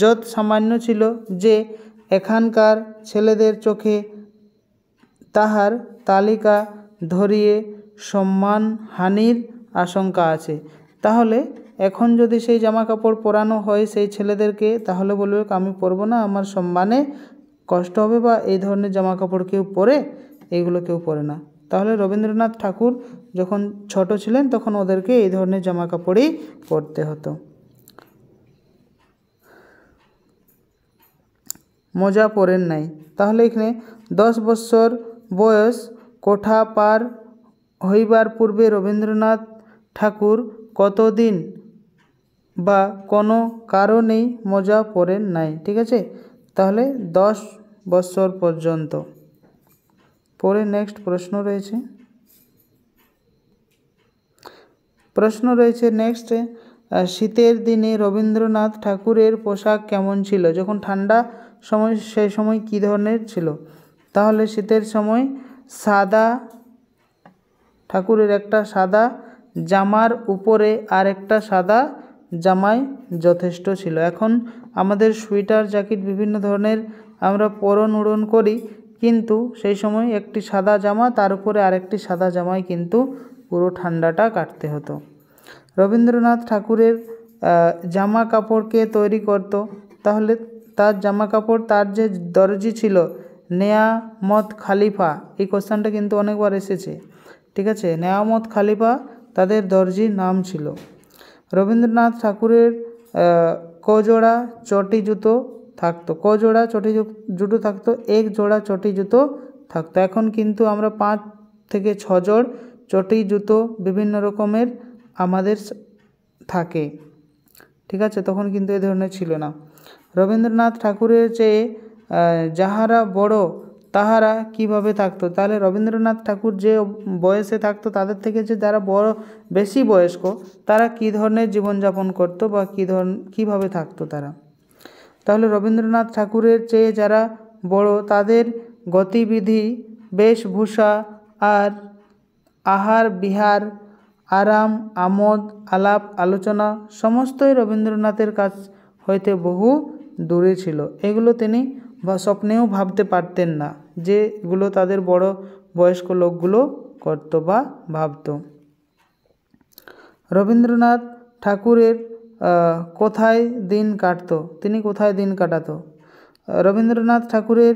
যৎ সামান্য ছিল যে এখানকার ছেলেদের চোখে তাহার তালিকা ধরিয়ে সম্মানহানির আশঙ্কা আছে। তাহলে এখন যদি সেই জামা কাপড় পরানো হয় সেই ছেলেদেরকে, তাহলে বলবে আমি পরবো না, আমার সম্মানে কষ্ট হবে, বা এই ধরনের জামা কাপড় কেউ পরে, এইগুলো কেউ পরে না। তাহলে রবীন্দ্রনাথ ঠাকুর যখন ছোট ছিলেন তখন ওদেরকে এই ধরনের জামা কাপড়ই পরতে হতো। মোজা পরেন নাই। তাহলে এখানে 10 বছর বয়স কোঠা পার হইবার পূর্বে রবীন্দ্রনাথ ঠাকুর কতদিন বা কোনো কারণেই মজা পড়েন নাই। ঠিক আছে, তাহলে 10 বছর পর্যন্ত। পরে নেক্সট প্রশ্ন রয়েছে নেক্সট, শীতের দিনে রবীন্দ্রনাথ ঠাকুরের পোশাক কেমন ছিল? যখন ঠান্ডা সময় সেই সময় কী ধরনের ছিল? তাহলে শীতের সময় সাদা, ঠাকুরের একটা সাদা জামার উপরে আর একটা সাদা জামাই যথেষ্ট ছিল। এখন আমাদের সোয়েটার জ্যাকেট বিভিন্ন ধরনের আমরা পরন উড়ন করি, কিন্তু সেই সময় একটি সাদা জামা, তার উপরে আরেকটি সাদা জামাই কিন্তু পুরো ঠান্ডাটা কাটতে হতো। রবীন্দ্রনাথ ঠাকুরের জামা কাপড়কে তৈরি করত, তাহলে তার জামা কাপড়, তার যে দর্জি ছিল নেয়ামত খালিফা, এই কোশ্চেনটা কিন্তু অনেকবার এসেছে। ঠিক আছে, নেয়ামত খালিফা তাদের দর্জির নাম ছিল। রবীন্দ্রনাথ ঠাকুরের কজোড়া চটি জুতো থাকতো? কজোড়া চটি জুতো থাকতো? এক জোড়া চটি জুতো থাকতো। এখন কিন্তু আমরা 5 থেকে 6 জোড় চটি জুতো বিভিন্ন রকমের আমাদের থাকে। ঠিক আছে, তখন কিন্তু এ ধরনের ছিল না। রবীন্দ্রনাথ ঠাকুরের চেয়ে যাহারা বড় তাহারা কিভাবে থাকতো? তাহলে রবীন্দ্রনাথ ঠাকুর যে বয়সে থাকতো তাদের থেকে যে যারা বড় বেশি বয়স্ক তারা কী ধরনের জীবনযাপন করতো বা কীভাবে থাকতো তারা? তাহলে রবীন্দ্রনাথ ঠাকুরের চেয়ে যারা বড় তাদের গতিবিধি, বেশভূষা আর আহার বিহার, আরাম আমোদ আলাপ আলোচনা সমস্তই রবীন্দ্রনাথের কাছ হইতে বহু দূরে ছিল। এগুলো তিনি স্বপ্নেও ভাবতে পারতেন না যে এগুলো তাদের বড় বয়স্ক লোকগুলো করতো বা ভাবতো। রবীন্দ্রনাথ ঠাকুরের কোথায় দিন কাটতো? তিনি কোথায় দিন কাটাতো? রবীন্দ্রনাথ ঠাকুরের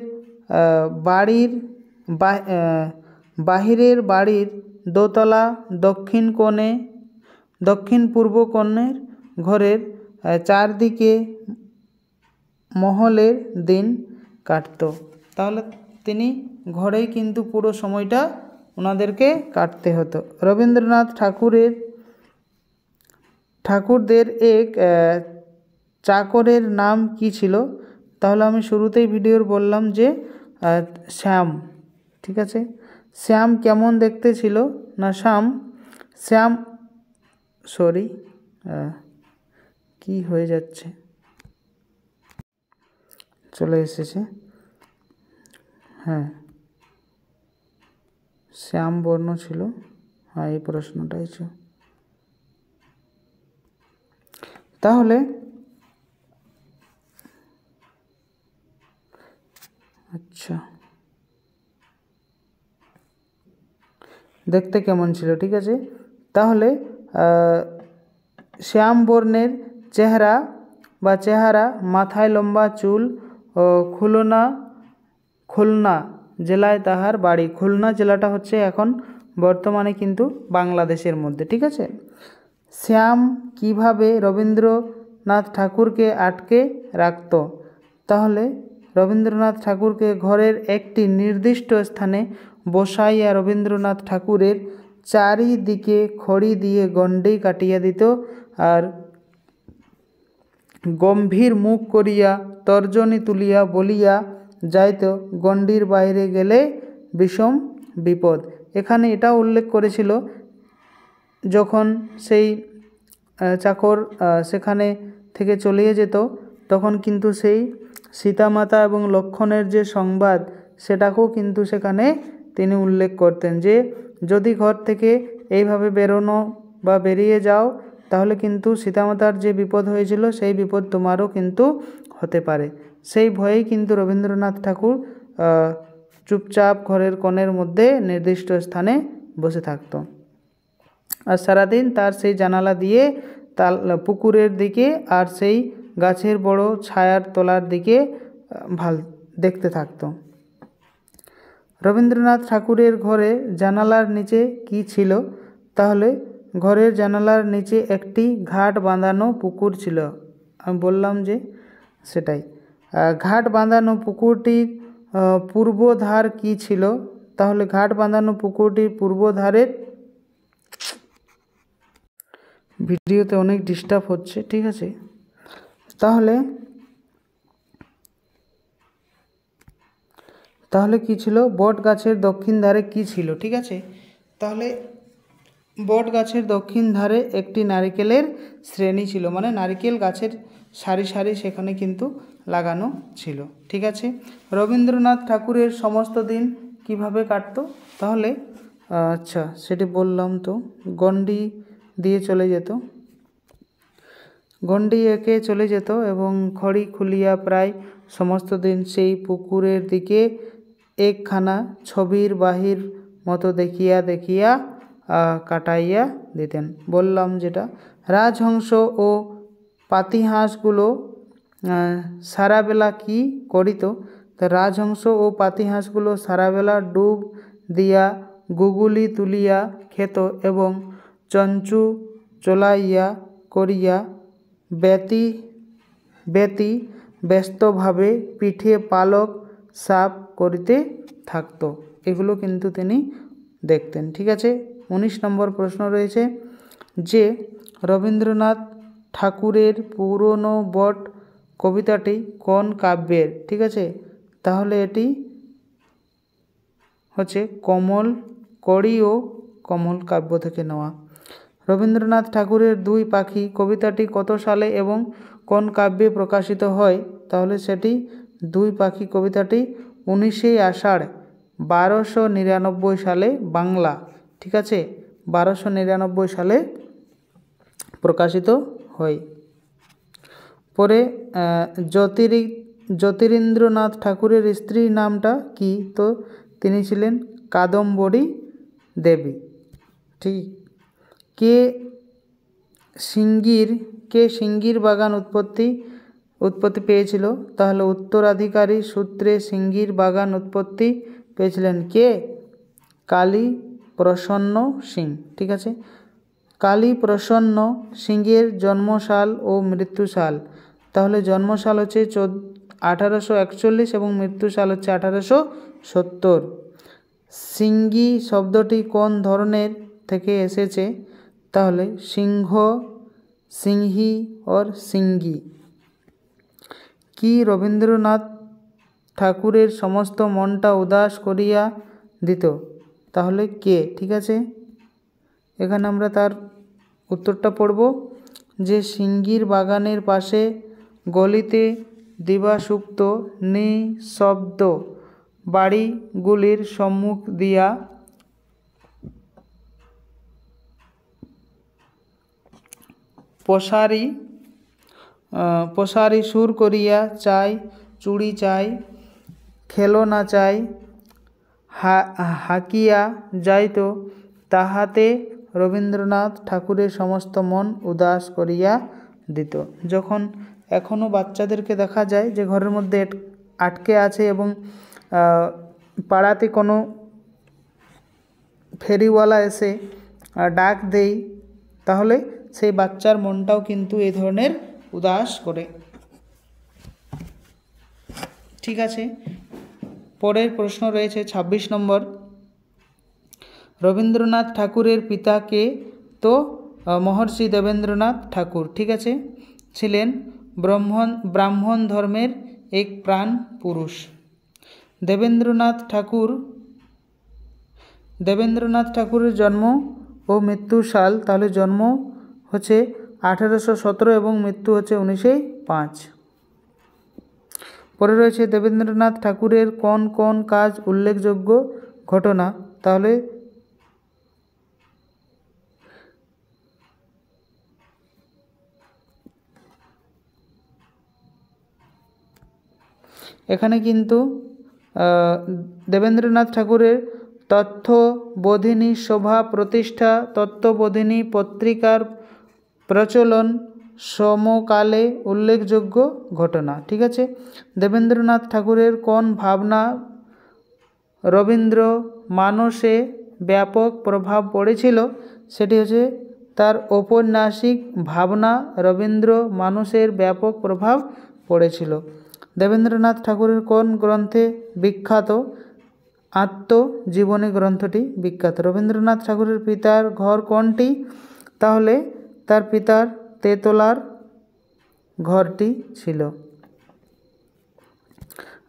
বাহিরের বাড়ির দোতলা দক্ষিণ পূর্ব কোণের ঘরের চারদিকে মহলের দিন কাটতো। তাহলে তিনি ঘরেই কিন্তু পুরো সময়টা ওনাদেরকে কাটতে হতো। রবীন্দ্রনাথ ঠাকুরদের এক চাকরের নাম কি ছিল? তাহলে আমি শুরুতেই ভিডিওর বললাম যে শ্যাম। ঠিক আছে, শ্যাম কেমন দেখতে ছিল? না শ্যাম সরি কি হয়ে যাচ্ছে, চলে এসেছে। হ্যাঁ, শ্যাম বর্ণ ছিল। হ্যাঁ, এই প্রশ্নটাই ছিল। তাহলে আচ্ছা, দেখতে কেমন ছিল? ঠিক আছে, তাহলে শ্যাম বর্ণের চেহারা, মাথায় লম্বা চুল, খুলনা জেলায় তাহার বাড়ি। খুলনা জেলাটা হচ্ছে এখন বর্তমানে কিন্তু বাংলাদেশের মধ্যে। ঠিক আছে, শ্যাম কিভাবে রবীন্দ্রনাথ ঠাকুরকে আটকে রাখত? তাহলে রবীন্দ্রনাথ ঠাকুরকে ঘরের একটি নির্দিষ্ট স্থানে বসাইয়া রবীন্দ্রনাথ ঠাকুরের চারিদিকে খড়ি দিয়ে গণ্ডি কাটিয়া দিত, আর গম্ভীর মুখ করিয়া তর্জনী তুলিয়া বলিয়া যাইত, গণ্ডির বাইরে গেলে বিষম বিপদ। এখানে এটাও উল্লেখ করেছিল যখন সেই চাকর সেখানে থেকে চলে যেত, তখন কিন্তু সেই সীতামাতা এবং লক্ষ্মণের যে সংবাদ সেটাকেও কিন্তু সেখানে তিনি উল্লেখ করতেন যে যদি ঘর থেকে এইভাবে বেরোনো বা বেরিয়ে যাও তাহলে কিন্তু সীতামাতার যে বিপদ হয়েছিল সেই বিপদ তোমারও কিন্তু হতে পারে। সেই ভয়েই কিন্তু রবীন্দ্রনাথ ঠাকুর চুপচাপ ঘরের কোণের মধ্যে নির্দিষ্ট স্থানে বসে থাকতো, আর সারাদিন তার সেই জানালা দিয়ে পুকুরের দিকে আর সেই গাছের বড় ছায়ার তলার দিকে দেখতে থাকতো। রবীন্দ্রনাথ ঠাকুরের ঘরে জানালার নিচে কি ছিল? তাহলে ঘরের জানালার নিচে একটি ঘাট বাঁধানো পুকুর ছিল। আমি বললাম যে সেটাই ঘাট বাঁধানো পুকুরটির পূর্ব ধার কি ছিল? তাহলে ঘাট বাঁধানো পুকুরটির পূর্ব ধারের, ভিডিওতে অনেক ডিস্টার্ব হচ্ছে, ঠিক আছে। তাহলে কি ছিল, বট গাছের দক্ষিণ ধারে কি ছিল, ঠিক আছে। তাহলে বট গাছের দক্ষিণ ধারে একটি নারিকেলের শ্রেণী ছিল, মানে নারিকেল গাছের সারি সারি সেখানে কিন্তু লাগানো ছিল, ঠিক আছে। রবীন্দ্রনাথ ঠাকুরের সমস্ত দিন কিভাবে কাটতো, তাহলে আচ্ছা সেটি বললাম তো, গণ্ডি দিয়ে চলে যেত, গণ্ডি এঁকে চলে যেত এবং খড়ি খুলিয়া প্রায় সমস্ত দিন সেই পুকুরের দিকে একখানা ছবির বাহির মতো দেখিয়া দেখিয়া কাটাইয়া দিতেন। বললাম যেটা, রাজহংস ও পাতিহাঁসগুলো সারাবেলা কি করিত, তা রাজহংস ও পাতিহাঁসগুলো সারাবেলা ডুব দিয়া গুগুলি তুলিয়া খেত এবং চঞ্চু চলাইয়া করিয়া ব্যস্তভাবে পিঠে পালক সাফ করিতে থাকতো। এগুলো কিন্তু তিনি দেখতেন, ঠিক আছে। 19 নম্বর প্রশ্ন রয়েছে যে রবীন্দ্রনাথ ঠাকুরের পুরনো বট কবিতাটি কোন কাব্যের, ঠিক আছে। তাহলে এটি হচ্ছে কমল, কড়ি ও কমল কাব্য থেকে নেওয়া। রবীন্দ্রনাথ ঠাকুরের দুই পাখি কবিতাটি কত সালে এবং কোন কাব্যে প্রকাশিত হয়, তাহলে সেটি দুই পাখি কবিতাটি 19 আষাঢ় 1299 সালে বাংলা, ঠিক আছে, 1299 সালে প্রকাশিত হয়। পরে জ্যোতিরিন্দ্রনাথ ঠাকুরের স্ত্রীর নামটা কি, তো তিনি ছিলেন কাদম্বরী দেবী, ঠিক। কে সিঙ্গির বাগান উৎপত্তি পেয়েছিল, তাহলে উত্তরাধিকারী সূত্রে সিঙ্গির বাগান উৎপত্তি পেয়েছিলেন কে, কালী প্রসন্ন সিং, ঠিক আছে। কালী প্রসন্ন সিংয়ের জন্মসাল ও মৃত্যুসাল, তাহলে জন্মসাল হচ্ছে 1841 এবং মৃত্যুসাল হচ্ছে 1870। সিঙ্গি শব্দটি কোন ধরনের থেকে এসেছে, তাহলে সিংহ, সিংহী ওর সিঙ্গি। কি রবীন্দ্রনাথ ঠাকুরের সমস্ত মনটা উদাস করিয়া দিত, তাহলে কে, ঠিক আছে। এখানে আমরা তার উত্তরটা পড়ব যে সিঙ্গির বাগানের পাশে গলিতে দিবাসুক্ত নিঃশব্দ বাড়িগুলির সম্মুখ দিয়া পশারি সুর করিয়া চাই চুড়ি চাই খেলনা চাই হাকিয়া যাইত, তাহাতে রবীন্দ্রনাথ ঠাকুরের সমস্ত মন উদাস করিয়া দিত। যখন এখনও বাচ্চাদেরকে দেখা যায় যে ঘরের মধ্যে আটকে আছে এবং পাড়াতে কোনো ফেরিওয়ালা এসে ডাক দেয়, তাহলে সেই বাচ্চার মনটাও কিন্তু এই ধরনের উদাস করে, ঠিক আছে। পরের প্রশ্ন রয়েছে 26 নম্বর, রবীন্দ্রনাথ ঠাকুরের পিতাকে, তো মহর্ষি দেবেন্দ্রনাথ ঠাকুর, ঠিক আছে, ছিলেন ব্রাহ্মণ ধর্মের এক প্রাণ পুরুষ। দেবেন্দ্রনাথ ঠাকুরের জন্ম ও মৃত্যু সাল, তাহলে জন্ম হচ্ছে 1817 এবং মৃত্যু হচ্ছে 1905। পরে রয়েছে দেবেন্দ্রনাথ ঠাকুরের কোন কোন কাজ উল্লেখযোগ্য ঘটনা, তাহলে এখানে কিন্তু দেবেন্দ্রনাথ ঠাকুরের তত্ত্ববোধিনী সভা প্রতিষ্ঠা, তত্ত্ববোধিনী পত্রিকার প্রচলন সমকালে উল্লেখযোগ্য ঘটনা, ঠিক আছে। দেবেন্দ্রনাথ ঠাকুরের কোন ভাবনা রবীন্দ্র মানসে ব্যাপক প্রভাব পড়েছিল, সেটি হচ্ছে তার ঔপন্যাসিক ভাবনা রবীন্দ্র মানুষের ব্যাপক প্রভাব পড়েছিল। দেবেন্দ্রনাথ ঠাকুরের কোন গ্রন্থে বিখ্যাত, আত্মজীবনী গ্রন্থটি বিখ্যাত? রবীন্দ্রনাথ ঠাকুরের পিতার ঘর কোনটি? তাহলে তার পিতার তেতলার ঘরটি ছিল।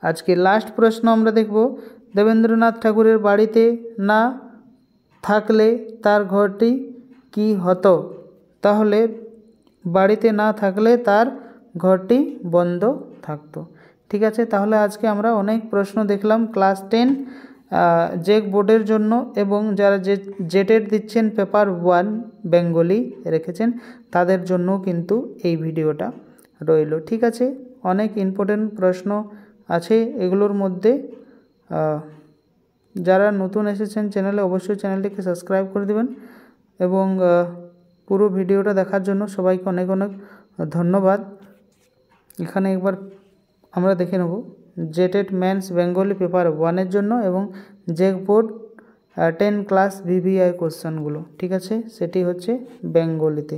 আজকে লাস্ট প্রশ্ন আমরা দেখব, দেবেন্দ্রনাথ ঠাকুরের বাড়িতে না থাকলে তার ঘরটি কি হতো? তাহলে বাড়িতে না থাকলে তার ঘরটি বন্ধ থাকতো। ঠিক আছে, তাহলে আজকে আমরা অনেক প্রশ্ন দেখলাম ক্লাস 10 জেক বোর্ডের জন্য, এবং যারা জেটেড দিচ্ছেন পেপার 1 বেঙ্গলি রেখেছেন তাদের জন্য কিন্তু এই ভিডিওটা রইল। ঠিক আছে, অনেক ইম্পর্টেন্ট প্রশ্ন আছে এগুলোর মধ্যে। যারা নতুন এসেছেন চ্যানেলে অবশ্যই চ্যানেলটিকে সাবস্ক্রাইব করে দেবেন, এবং পুরো ভিডিওটা দেখার জন্য সবাইকে অনেক অনেক ধন্যবাদ। এখানে একবার আমরা দেখে নেব জেটেড মেন্স বেঙ্গলি পেপার 1-এর জন্য এবং জেক বোর্ড 10 ক্লাস ভিভিআই কোশ্চেনগুলো। ঠিক আছে, সেটি হচ্ছে বেঙ্গলিতে।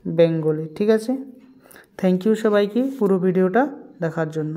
বেঙ্গলি। ঠিক আছে, থ্যাংক ইউ সবাইকে পুরো ভিডিওটা দেখার জন্য।